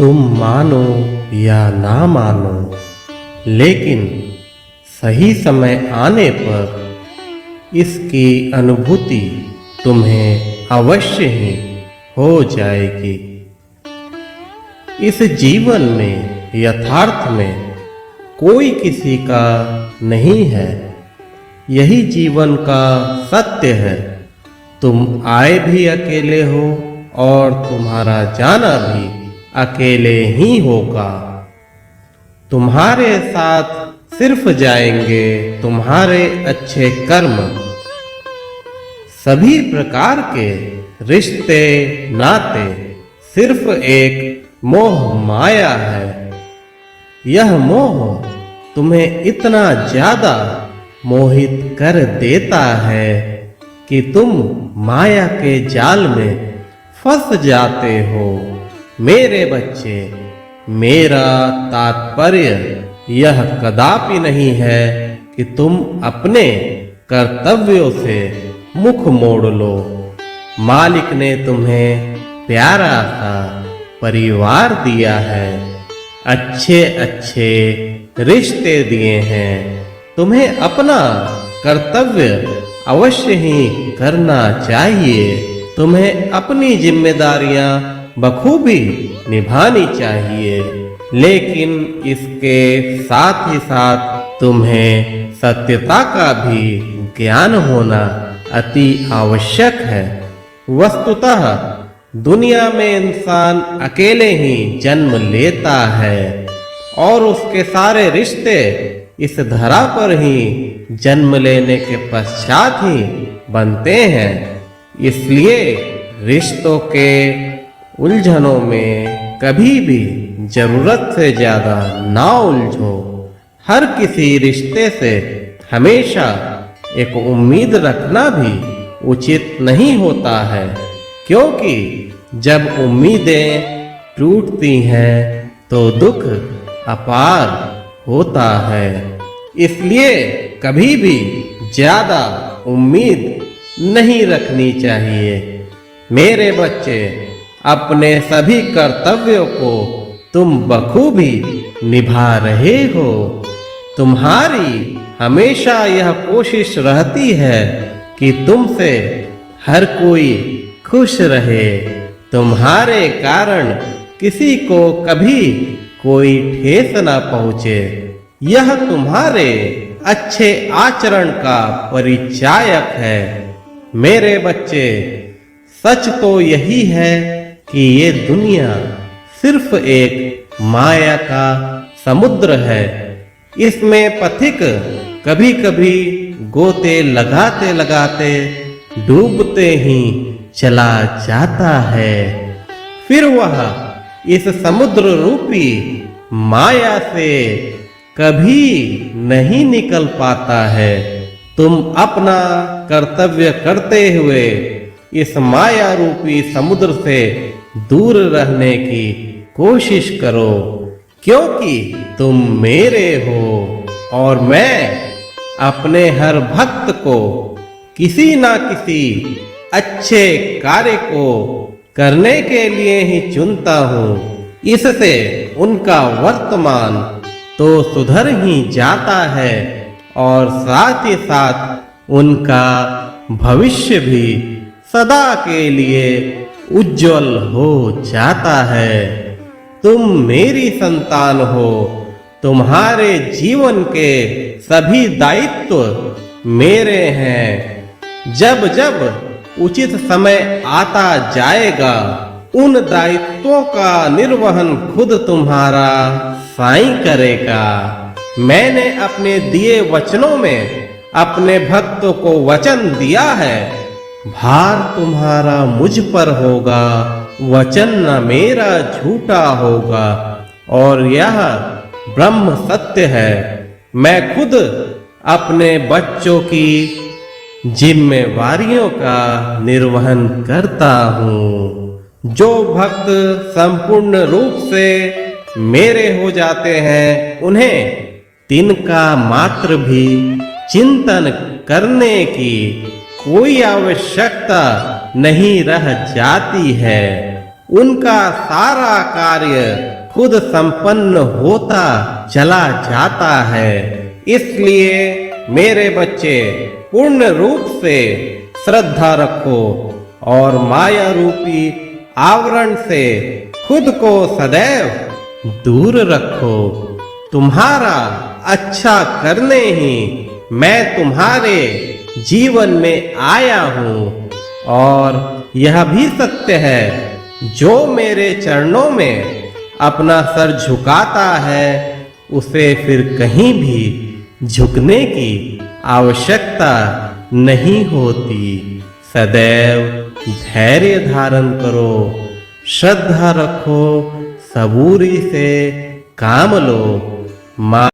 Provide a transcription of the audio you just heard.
तुम मानो या ना मानो, लेकिन सही समय आने पर इसकी अनुभूति तुम्हें अवश्य ही हो जाएगी। इस जीवन में यथार्थ में कोई किसी का नहीं है, यही जीवन का सत्य है। तुम आए भी अकेले हो और तुम्हारा जाना भी अकेले ही होगा। तुम्हारे साथ सिर्फ जाएंगे तुम्हारे अच्छे कर्म। सभी प्रकार के रिश्ते नाते सिर्फ एक मोह माया है। यह मोह तुम्हें इतना ज्यादा मोहित कर देता है कि तुम माया के जाल में फंस जाते हो। मेरे बच्चे, मेरा तात्पर्य यह कदापि नहीं है कि तुम अपने कर्तव्यों से मुख मोड़ लो। मालिक ने तुम्हें प्यारा सा परिवार दिया है, अच्छे अच्छे रिश्ते दिए हैं। तुम्हें अपना कर्तव्य अवश्य ही करना चाहिए। तुम्हें अपनी जिम्मेदारियां बखूबी निभानी चाहिए, लेकिन इसके साथ ही साथ तुम्हें सत्यता का भी ज्ञान होना अति आवश्यक है। वस्तुतः दुनिया में इंसान अकेले ही जन्म लेता है और उसके सारे रिश्ते इस धरा पर ही जन्म लेने के पश्चात ही बनते हैं। इसलिए रिश्तों के उलझनों में कभी भी जरूरत से ज्यादा ना उलझो। हर किसी रिश्ते से हमेशा एक उम्मीद रखना भी उचित नहीं होता है, क्योंकि जब उम्मीदें टूटती हैं तो दुख अपार होता है। इसलिए कभी भी ज्यादा उम्मीद नहीं रखनी चाहिए। मेरे बच्चे, अपने सभी कर्तव्यों को तुम बखूबी निभा रहे हो। तुम्हारी हमेशा यह कोशिश रहती है कि तुमसे हर कोई खुश रहे। तुम्हारे कारण किसी को कभी कोई ठेस ना पहुंचे। यह तुम्हारे अच्छे आचरण का परिचायक है। मेरे बच्चे, सच तो यही है कि ये दुनिया सिर्फ एक माया का समुद्र है। इसमें पथिक कभी कभी गोते लगाते लगाते डूबते ही चला जाता है। फिर वह इस समुद्र रूपी माया से कभी नहीं निकल पाता है। तुम अपना कर्तव्य करते हुए इस माया रूपी समुद्र से दूर रहने की कोशिश करो, क्योंकि तुम मेरे हो और मैं अपने हर भक्त को किसी ना किसी अच्छे कार्य को करने के लिए ही चुनता हूँ। इससे उनका वर्तमान तो सुधर ही जाता है और साथ ही साथ उनका भविष्य भी सदा के लिए उज्जवल हो जाता है। तुम मेरी संतान हो। तुम्हारे जीवन के सभी दायित्व मेरे हैं। जब जब उचित समय आता जाएगा, उन दायित्वों का निर्वहन खुद तुम्हारा साईं करेगा। मैंने अपने दिए वचनों में अपने भक्तों को वचन दिया है, भार तुम्हारा मुझ पर होगा, वचन न मेरा झूठा होगा। और यह ब्रह्म सत्य है। मैं खुद अपने बच्चों की जिम्मेवारियों का निर्वहन करता हूँ। जो भक्त संपूर्ण रूप से मेरे हो जाते हैं, उन्हें तिनका मात्र भी चिंतन करने की कोई आवश्यकता नहीं रह जाती है। उनका सारा कार्य खुद संपन्न होता चला जाता है। इसलिए मेरे बच्चे पूर्ण रूप से श्रद्धा रखो और माया रूपी आवरण से खुद को सदैव दूर रखो। तुम्हारा अच्छा करने ही मैं तुम्हारे जीवन में आया हूँ और यह भी सत्य है, जो मेरे चरणों में अपना सर झुकाता है उसे फिर कहीं भी झुकने की आवश्यकता नहीं होती। सदैव धैर्य धारण करो, श्रद्धा रखो, सबूरी से काम लो। माँ